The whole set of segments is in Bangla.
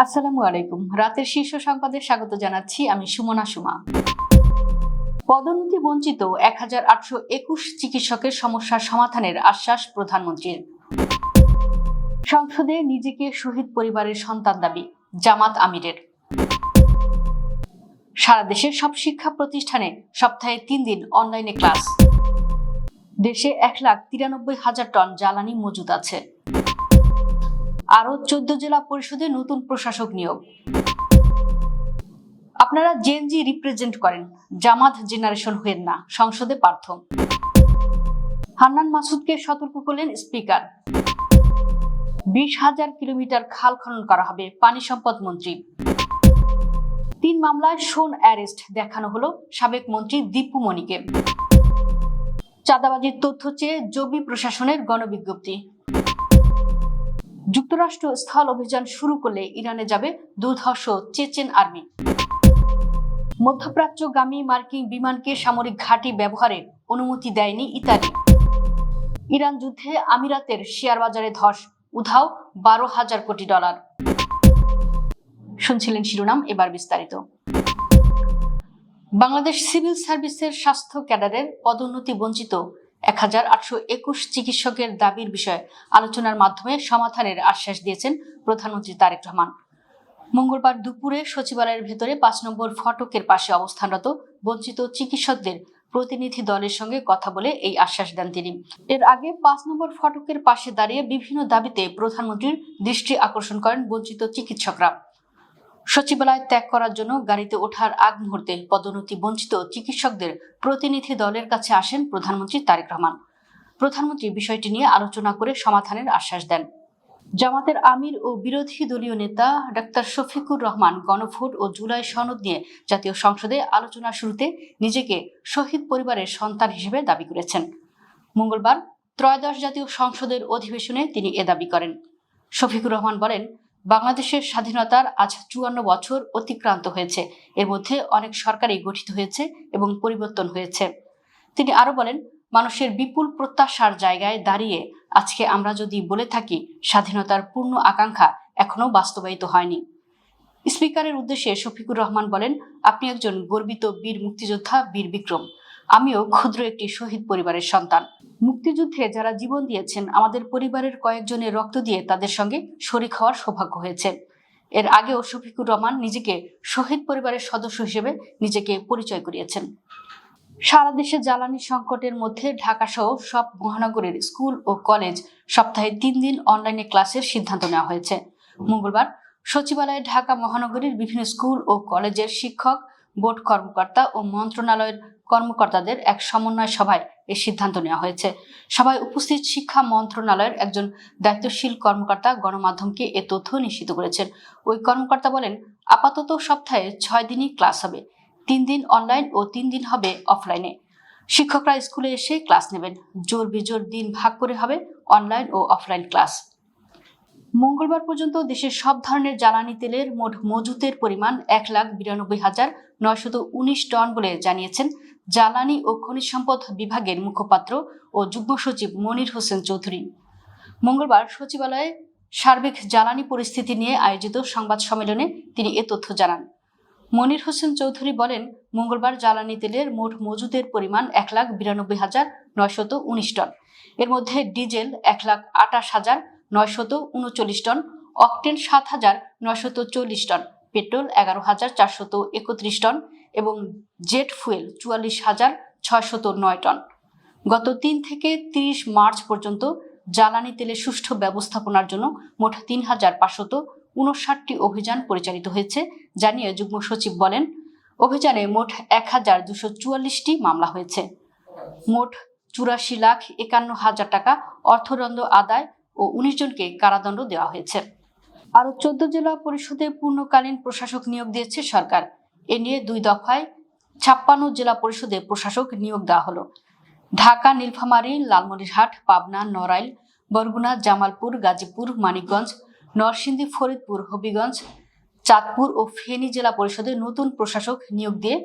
আসসালামু আলাইকুম। রাতের শীর্ষ সংবাদে স্বাগত জানাচ্ছি আমি সুমনা সুমা। পদোন্নতি বঞ্চিত 1821 চিকিৎসকের সমস্যার সমাধানের আশ্বাস প্রধানমন্ত্রীর। সংসদে নিজেকে শহীদ পরিবারের সন্তান দাবি জামাত আমিরের। সারা দেশের সব শিক্ষা প্রতিষ্ঠানে সপ্তাহে 3 দিন অনলাইনে ক্লাস। দেশে 1,93,000 টন জ্বালানি মজুদ আছে। আরও 14 জেলা পরিষদে নতুন প্রশাসক নিয়োগ। আপনারা জেনজি রিপ্রেজেন্ট করেন, জামাত জেনারেশন হয়েন না, সংসদে পার্থ। হান্নান মাসুদকে সতর্ক করলেন স্পিকার। 20,000 কিলোমিটার খাল খনন করা হবে, পানি সম্পদ মন্ত্রী। 3 মামলায় শোন অ্যারেস্ট দেখানো হলো সাবেক মন্ত্রী দীপু মনিকে। চাঁদাবাজির তথ্য চেয়ে জবি প্রশাসনের গণবিজ্ঞপ্তি। যুক্তরাষ্ট্র স্থল অভিযান শুরু করলে ইরানে যাবে দুর্ধর্ষ চেচেন আর্মি। মধ্যপ্রাচ্যগামী মার্কিন বিমানকে সামরিক ঘাঁটি ব্যবহারের অনুমতি দেয়নি ইতালি। ইরান যুদ্ধে আমিরাতের শেয়ার বাজারে ধস, উধাও 12,000 কোটি ডলার। শুনছিলেন শিরোনাম, এবার বিস্তারিত। বাংলাদেশ সিভিল সার্ভিসের স্বাস্থ্য ক্যাডারের পদোন্নতি বঞ্চিত 1821 চিকিৎসকের দাবির বিষয়ে আলোচনার মাধ্যমে সমাধানের আশ্বাস দিয়েছেন প্রধানমন্ত্রী তারেক রহমান। মঙ্গলবার দুপুরে সচিবালয়ের ভেতরে 5 নম্বর ফটকের পাশে অবস্থানরত বঞ্চিত চিকিৎসকদের প্রতিনিধি দলের সঙ্গে কথা বলে এই আশ্বাস দেন তিনি। এর আগে 5 নম্বর ফটকের পাশে দাঁড়িয়ে বিভিন্ন দাবিতে প্রধানমন্ত্রীর দৃষ্টি আকর্ষণ করেন বঞ্চিত চিকিৎসকরা। সচিবালয় ত্যাগ করার জন্য গাড়িতে ওঠার আগ মুহূর্তে পদোন্নতি বঞ্চিত চিকিৎসকদের প্রতিনিধি দলের কাছে আসেন প্রধানমন্ত্রী তারেক রহমান। প্রধানমন্ত্রী বিষয়টি নিয়ে আলোচনা করে সমাধানের আশ্বাস দেন। জামাতের আমির ও বিরোধী দলীয় নেতা ডাক্তার শফিকুর রহমান গণভোট ও জুলাই সনদ নিয়ে জাতীয় সংসদে আলোচনা শুরুতে নিজেকে শহীদ পরিবারের সন্তান হিসেবে দাবি করেছেন। মঙ্গলবার ত্রয়োদশ জাতীয় সংসদের অধিবেশনে তিনি এ দাবি করেন। শফিকুর রহমান বলেন, বাংলাদেশের স্বাধীনতার আজ 54 বছর অতিক্রান্ত হয়েছে। এর মধ্যে অনেক সরকারই গঠিত হয়েছে এবং পরিবর্তন হয়েছে। তিনি আরো বলেন, মানুষের বিপুল প্রত্যাশার জায়গায় দাঁড়িয়ে আজকে আমরা যদি বলে থাকি স্বাধীনতার পূর্ণ আকাঙ্ক্ষা এখনো বাস্তবায়িত হয়নি। স্পিকারের উদ্দেশ্যে শফিকুর রহমান বলেন, আপনি একজন গর্বিত বীর মুক্তিযোদ্ধা, বীর বিক্রম। আমিও ক্ষুদ্র একটি শহীদ পরিবারের সন্তান। মুক্তিযুদ্ধে যারা জীবন দিয়েছেন, আমাদের পরিবারের কয়েকজনের রক্ত দিয়ে তাদের সঙ্গে শরীক হওয়ার সৌভাগ্য হয়েছে। এর আগেও শফিকুর রহমান নিজেকে শহীদ পরিবারের সদস্য হিসেবে নিজেকে পরিচয় করিয়েছেন। সারা দেশে জ্বালানি সংকটের মধ্যে ঢাকা সহ সব মহানগরের স্কুল ও কলেজ সপ্তাহে 3 দিন অনলাইনে ক্লাসের সিদ্ধান্ত নেওয়া হয়েছে। মঙ্গলবার সচিবালয়ে ঢাকা মহানগরীর বিভিন্ন স্কুল ও কলেজের শিক্ষক, বোর্ড কর্মকর্তা ও মন্ত্রণালয়ের কর্মকর্তাদের এক সমন্বয় সভায় এই সিদ্ধান্ত নেওয়া হয়েছে। সভায় উপস্থিত শিক্ষা মন্ত্রণালয়ের একজন দায়িত্বশীল কর্মকর্তা গণমাধ্যমকে এ তথ্য নিশ্চিত করেছেন। ওই কর্মকর্তা বলেন, আপাতত সপ্তাহে 6 দিনই ক্লাস হবে। 3 দিন অনলাইন ও 3 দিন হবে অফলাইনে। শিক্ষকরা স্কুলে এসে ক্লাস নেবেন। জোর বিজোর দিন ভাগ করে হবে অনলাইন ও অফলাইন ক্লাস। মঙ্গলবার পর্যন্ত দেশের সব ধরনের জ্বালানি তেলের মোট মজুতের পরিমাণ 1,92,919 টন বলে জানিয়েছেন জ্বালানি ও খনিজ সম্পদ বিভাগের মুখপাত্র ও যুগ্ম সচিব মনির হোসেন চৌধুরী। মঙ্গলবার সচিবালয়ে সার্বিক জ্বালানি পরিস্থিতি নিয়ে আয়োজিত সংবাদ সম্মেলনে তিনি এ তথ্য জানান। মনির হোসেন চৌধুরী বলেন, মঙ্গলবার জ্বালানি তেলের মোট মজুদের পরিমাণ 1,92,919 টন। এর মধ্যে ডিজেল 1,28,939 টন, অকটেন 7,940 টন, পেট্রোল 11,431 টন এবং জেট ফুয়েল 44,609 টন। গত 3 থেকে 30 মার্চ পর্যন্ত জ্বালানি তেলের সুষ্ঠু ব্যবস্থাপনার জন্য মোট 3,559টি অভিযান পরিচালিত হয়েছে জানিয়ে যুগ্ম সচিব বলেন, অভিযানে মোট 1,244টি মামলা হয়েছে। মোট 84,51,000 টাকা অর্থদণ্ড আদায় ও 19 জনকে কারাদণ্ড দেওয়া হয়েছে। আরও 14 জেলা পরিষদে পূর্ণকালীন প্রশাসক নিয়োগ দিয়েছে সরকার। এ নিয়ে 2 দফায় 56 জেলা পরিষদে প্রশাসক নিয়োগ দেওয়া হলো। ঢাকা, নীলফামারী, লালমনিরহাট, পাবনা, নড়াইল, বরগুনা, জামালপুর, গাজীপুর, মানিকগঞ্জ, নরসিংদী, ফরিদপুর, হবিগঞ্জ, চাঁদপুর ও ফেনী জেলা পরিষদে নতুন প্রশাসক নিয়োগ দিয়ে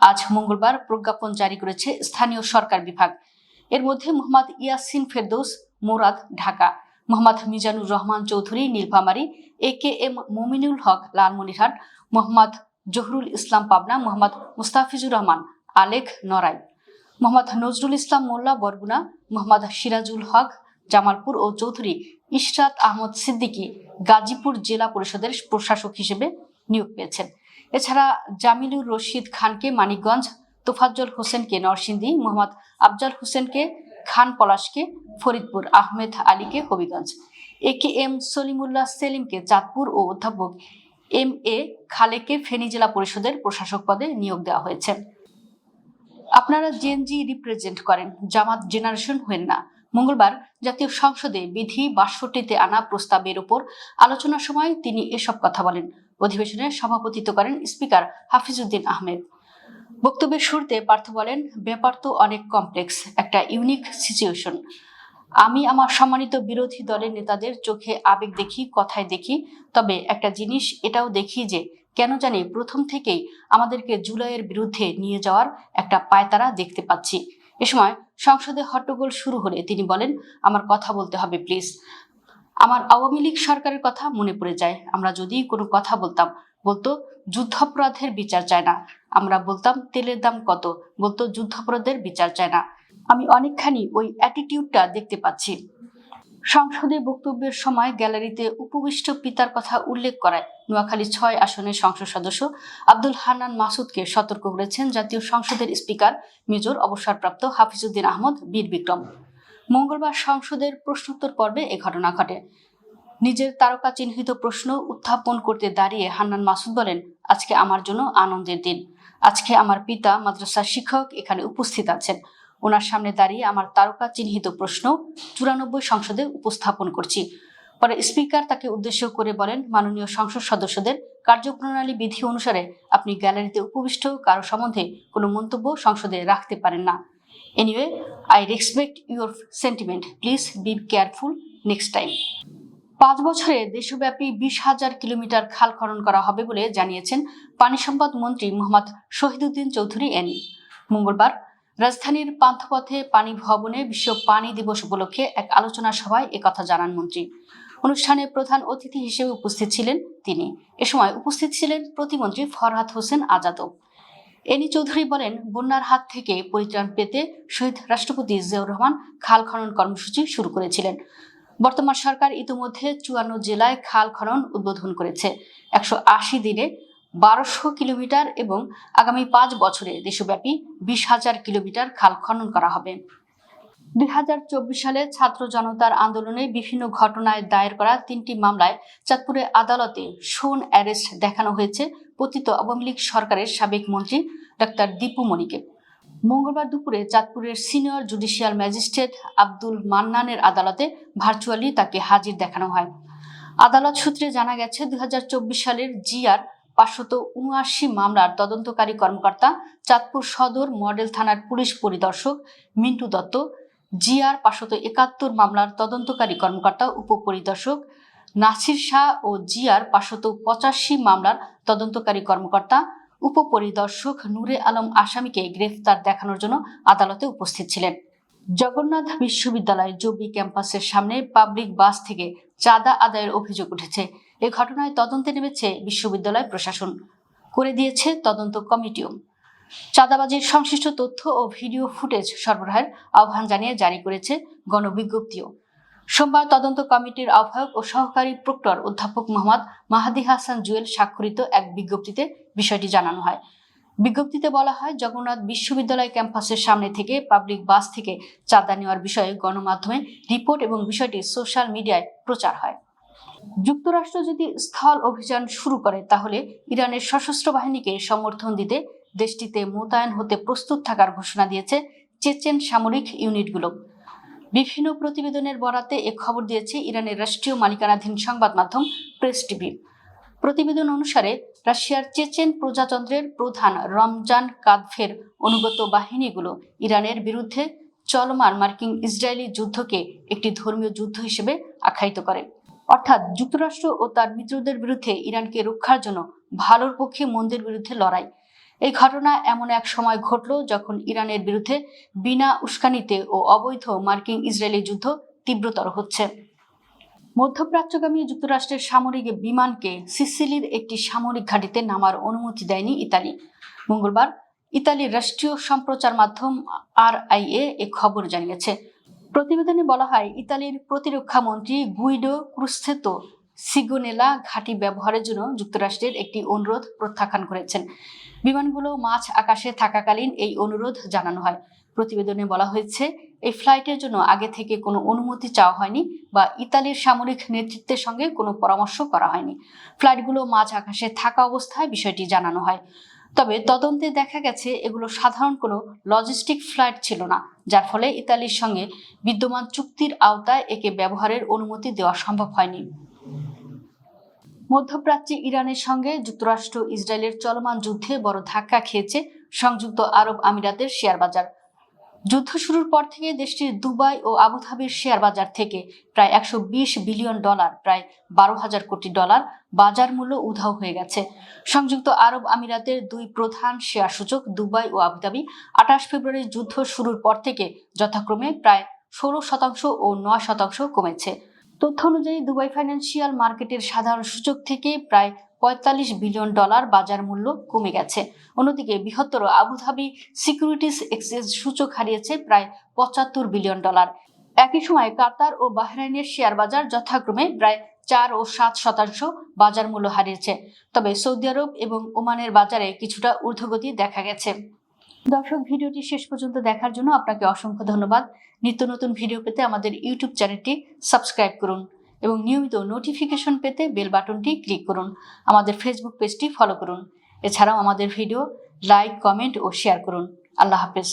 আজ মঙ্গলবার প্রজ্ঞাপন জারি করেছে স্থানীয় সরকার বিভাগ। এর মধ্যে মোহাম্মদ ইয়াসিন ফেরদৌস, মুরাদ, ঢাকা, মোহাম্মদ মিজানুর রহমান চৌধুরী নীলফামারী, AKM মুমিনুল হক লালমনিরহাট, মোহাম্মদ জহুরুল ইসলাম পাবনা, মোহাম্মদ মুস্তাফিজুর রহমান আলেক নড়াই, মোহাম্মদ নজরুল ইসলাম মোল্লা বরগুনা, মোহাম্মদ সিরাজুল হক জামালপুর ও চৌধুরী ইশরাত আহমদ সিদ্দিকী গাজীপুর জেলা পরিষদের প্রশাসক হিসেবে নিয়োগ পেয়েছেন। এছাড়া জামিলুর রশিদ খানকে মানিকগঞ্জ, তোফাজ্জল হোসেনকে নরসিংদী, মোহাম্মদ আফজাল হোসেনকে খান পলাশকে ফরিদপুর, আহমেদ আলীকে হবিগঞ্জ, AKM সলিমুল্লাহ সেলিমকে চাঁদপুর ও অধ্যাপক MA খালেকে ফেনী জেলা পরিষদের প্রশাসক পদে নিয়োগ দেওয়া হয়েছে। আপনারা জেনজি রিপ্রেজেন্ট করেন, জামাত জেনারেশন হবেন না। মঙ্গলবার জাতীয় সংসদে বিধি ৬২তে আনা প্রস্তাবের উপর আলোচনার সময় তিনি এসব কথা বলেন। অধিবেশনে সভাপতিত্ব করেন স্পিকার হাফিজউদ্দিন আহমেদ। বক্তব্যের শুরুতে পার্থ বলেন, ব্যাপার তো অনেক কমপ্লেক্স, একটা ইউনিক সিচুয়েশন। আমি আমার সম্মানিত বিরোধী দলের নেতাদের চোখে আবেগ দেখি, কথায় দেখি, তবে একটা জিনিস এটাও দেখি যে কেন জানি প্রথম থেকেই আমাদেরকে জুলাইয়ের বিরুদ্ধে নিয়ে যাওয়ার একটা পায়তারা দেখতে পাচ্ছি। এ সময় সংসদে হট্টগোল শুরু হলে তিনি বলেন, আমার কথা বলতে হবে প্লিজ। আমার আওয়ামী লীগ সরকারের কথা মনে পড়ে যায়। আমরা যদি কোনো কথা বলতাম, বলতো যুদ্ধাপরাধের বিচার চায় না। আমরা বলতাম তেলের দাম কত, বলতো যুদ্ধাপরাধের বিচার চায় না। আমি অনেকখানি ওই অ্যাটিটিউডটা দেখতে পাচ্ছি। সংসদে বক্তব্যের সময় গ্যালারিতে উপবিষ্ট পিতার কথা উল্লেখ করায় নোয়াখালী ৬ আসনের সংসদ সদস্য আব্দুল হান্নান মাসুদকে সতর্ক করেছেন জাতীয় সংসদের স্পিকার মেজর অবসরপ্রাপ্ত হাফিজউদ্দিন আহমদ বীর বিক্রম। মঙ্গলবার সংসদের প্রশ্নোত্তর পর্বে এ ঘটনা ঘটে। নিজের তারকা চিহ্নিত প্রশ্ন উত্থাপন করতে দাঁড়িয়ে হান্নান মাসুদ বলেন, আজকে আমার জন্য আনন্দের দিন। আজকে আমার পিতা মাদ্রাসার শিক্ষক এখানে উপস্থিত আছেন। ওনার সামনে দাঁড়িয়ে আমার তারকা চিহ্নিত প্রশ্ন ৯৪ সংসদে উপস্থাপন করছি। পরে স্পিকার তাকে উদ্দেশ্য করে বলেন, মাননীয় সংসদ সদস্যদের কার্যপ্রণালী বিধি অনুসারে আপনি গ্যালারিতে উপবিষ্ট কারো সম্বন্ধে কোনো মন্তব্য সংসদে রাখতে পারেন না। Anyway, I respect your sentiment, please be careful next time. ৫ বছরে দেশব্যাপী ২০,০০০ কিলোমিটার খাল খনন করা হবে বলে জানিয়েছেন পানি সম্পদ মন্ত্রী মোহাম্মদ শহীদুদ্দিন চৌধুরী এনি। মঙ্গলবার রাজধানীর পান্থপথে পানি ভবনে বিশ্ব পানি দিবস উপলক্ষে এক আলোচনা সভায় একথা জানান মন্ত্রী। অনুষ্ঠানে প্রধান অতিথি হিসেবে উপস্থিত ছিলেন তিনি। এ সময় উপস্থিত ছিলেন প্রতিমন্ত্রী ফরহাদ হোসেন আজাদও। এনি চৌধুরী বলেন, বন্যার হাত থেকে পরিত্রাণ পেতে শহীদ রাষ্ট্রপতি জিয়াউর রহমান খাল খনন কর্মসূচি শুরু করেছিলেন। বর্তমান সরকার ইতিমধ্যে ৫৪ জেলায় খাল খনন উদ্বোধন করেছে। ১৮০ দিনে ১২০০ কিলোমিটার এবং আগামী ৫ বছরে দেশব্যাপী ২০,০০০ কিলোমিটার খাল খনন করা হবে। ২০২৪ সালে ছাত্র জনতার আন্দোলনে বিভিন্ন ঘটনায় দায়ের করা ৩টি মামলায় চাঁদপুরের আদালতে শোন অ্যারেস্ট দেখানো হয়েছে পতিত আওয়ামী লীগ সরকারের সাবেক মন্ত্রী ডাক্তার দীপু মনিকে। মঙ্গলবার দুপুরে চাঁদপুরের সিনিয়র জুডিশিয়াল ম্যাজিস্ট্রেট আব্দুল মান্নানের আদালতে ভার্চুয়ালি তাকে হাজির দেখানো হয়। আদালত সূত্রে জানা গেছে, ২০২৪ সালের জিআর ৫৭৯ মামলার তদন্তকারী কর্মকর্তা চাঁদপুর সদর মডেল থানার পুলিশ পরিদর্শক মিন্টু দত্ত, জিআর ৫৭১ মামলার তদন্তকারী কর্মকর্তা উপপরিদর্শক নাসির শাহ ও জিআর ৫৮৫ মামলার তদন্তকারী কর্মকর্তা উপপরিদর্শক নূরে আলম আসামিকে গ্রেফতার দেখানোর জন্য আদালতে উপস্থিত ছিলেন। জগন্নাথ বিশ্ববিদ্যালয় জবি ক্যাম্পাসের সামনে পাবলিক বাস থেকে চাঁদা আদায়ের অভিযোগ উঠেছে। এ ঘটনায় তদন্তে নেমেছে বিশ্ববিদ্যালয় প্রশাসন, করে দিয়েছে তদন্ত কমিটিও। চাঁদাবাজির সংশ্লিষ্ট তথ্য ও ভিডিও ফুটেজ সরবরাহের আহ্বান জানিয়ে জারি করেছে গণবিজ্ঞপ্তিও। সোমবার তদন্ত কমিটির আহ্বায়ক ও সহকারী প্রক্টর অধ্যাপক মোহাম্মদ মাহাদি হাসান জুয়েল স্বাক্ষরিত এক বিজ্ঞপ্তিতে বিষয়টি জানানো হয়। বিজ্ঞপ্তিতে বলা হয়, জগন্নাথ বিশ্ববিদ্যালয় ক্যাম্পাসের সামনে থেকে পাবলিক বাস থেকে চাঁদা নেওয়ার বিষয়ে গণমাধ্যমে রিপোর্ট এবং বিষয়টি সোশ্যাল মিডিয়ায় প্রচার হয়। যুক্তরাষ্ট্র যদি স্থল অভিযান শুরু করে তাহলে ইরানের সশস্ত্র বাহিনীকে সমর্থন দিতে দেশটিতে মোতায়েন হতে প্রস্তুত থাকার ঘোষণা দিয়েছে চেচেন সামরিক ইউনিটগুলো। বিভিন্ন প্রতিবেদনের বরাতে এ খবর দিয়েছে ইরানের রাষ্ট্রীয় মালিকানাধীন সংবাদ মাধ্যম প্রেস টিভি। প্রতিবেদন অনুসারে রাশিয়ার চেচেন প্রজাতন্ত্রের প্রধান রমজান কাদফের অনুগত বাহিনীগুলো ইরানের বিরুদ্ধে চলমান মার্কিন ইসরায়েলি যুদ্ধকে একটি ধর্মীয় যুদ্ধ হিসেবে আখ্যায়িত করে। অর্থাৎ যুক্তরাষ্ট্র ও তার মিত্রদের বিরুদ্ধে ইরানকে রক্ষার জন্য ভালোর পক্ষে মন্দের বিরুদ্ধে লড়াই। এই ঘটনা এমন এক সময় ঘটল যখন ইরানের বিরুদ্ধে বিনা উস্কানিতে ও অবৈধ মার্কিন ইসরায়েলি যুদ্ধ তীব্রতর হচ্ছে। মধ্যপ্রাচ্যগামী যুক্তরাষ্ট্রের সামরিক বিমানকে সিসিলির একটি সামরিক ঘাঁটিতে নামার অনুমতি দেয়নি ইতালি। মঙ্গলবার ইতালির রাষ্ট্রীয় সম্প্রচার মাধ্যম RIA এ খবর জানিয়েছে। প্রতিবেদনে বলা হয়, ইতালির প্রতিরক্ষা মন্ত্রী গুইডো ক্রুসেতো সিগোনেলা ঘাঁটি ব্যবহারের জন্য যুক্তরাষ্ট্রের একটি অনুরোধ প্রত্যাখ্যান করেছেন। বিমানগুলো মাঝ আকাশে থাকাকালীন এই অনুরোধ জানানো হয়। প্রতিবেদনে বলা হয়েছে, এই ফ্লাইটের জন্য আগে থেকে কোনো অনুমতি চাওয়া হয়নি বা ইতালির সামরিক নেতৃত্বের সঙ্গে কোনো পরামর্শ করা হয়নি। ফ্লাইটগুলো মাঝ আকাশে থাকা অবস্থায় বিষয়টি জানানো হয়। তবে তদন্তে দেখা গেছে এগুলো সাধারণ কোনো লজিস্টিক ফ্লাইট ছিল না, যার ফলে ইতালির সঙ্গে বিদ্যমান চুক্তির আওতায় একে ব্যবহারের অনুমতি দেওয়া সম্ভব হয়নি। মধ্যপ্রাচ্যে ইরানের সঙ্গে যুক্তরাষ্ট্র ইসরায়েলের চলমান যুদ্ধে বড় ধাক্কা খেয়েছে সংযুক্ত আরব আমিরাতের শেয়ার বাজার। যুদ্ধ শুরুর পর থেকে দেশটির দুবাই ও আবুধাবির শেয়ার বাজার থেকে প্রায় $120 বিলিয়ন, প্রায় 12,000 কোটি ডলার বাজার মূল্য উধাও হয়ে গেছে। সংযুক্ত আরব আমিরাতের দুই প্রধান শেয়ার সূচক দুবাই ও আবুধাবি 28 ফেব্রুয়ারি যুদ্ধ শুরুর পর থেকে যথাক্রমে প্রায় 16% ও 9% কমেছে। তথ্য অনুযায়ী দুবাই ফাইন্যান্সিয়াল মার্কেটের সাধারণ সূচক থেকে প্রায় $45 বিলিয়ন বাজার মূল্য কমে গেছে। অন্যদিকে বৃহত্তর আবুধাবি সিকিউরিটিজ এক্সচেঞ্জ সূচক হারিয়েছে প্রায় $75 বিলিয়ন। একই সময় কাতার ও বাহরাইনের শেয়ার বাজার যথাক্রমে প্রায় 4 ও 7% বাজার মূল্য হারিয়েছে। তবে সৌদি আরব এবং ওমানের বাজারে কিছুটা ঊর্ধ্বগতি দেখা গেছে। দর্শক, ভিডিওটি শেষ পর্যন্ত দেখার জন্য আপনাকে অসংখ্য ধন্যবাদ। নিত্য নতুন ভিডিও পেতে আমাদের ইউটিউব চ্যানেলটি সাবস্ক্রাইব করুন এবং নিয়মিত নোটিফিকেশন পেতে বেল বাটনটি ক্লিক করুন। আমাদের ফেসবুক পেজটি ফলো করুন। এছাড়াও আমাদের ভিডিও লাইক, কমেন্ট ও শেয়ার করুন। আল্লাহ হাফেজ।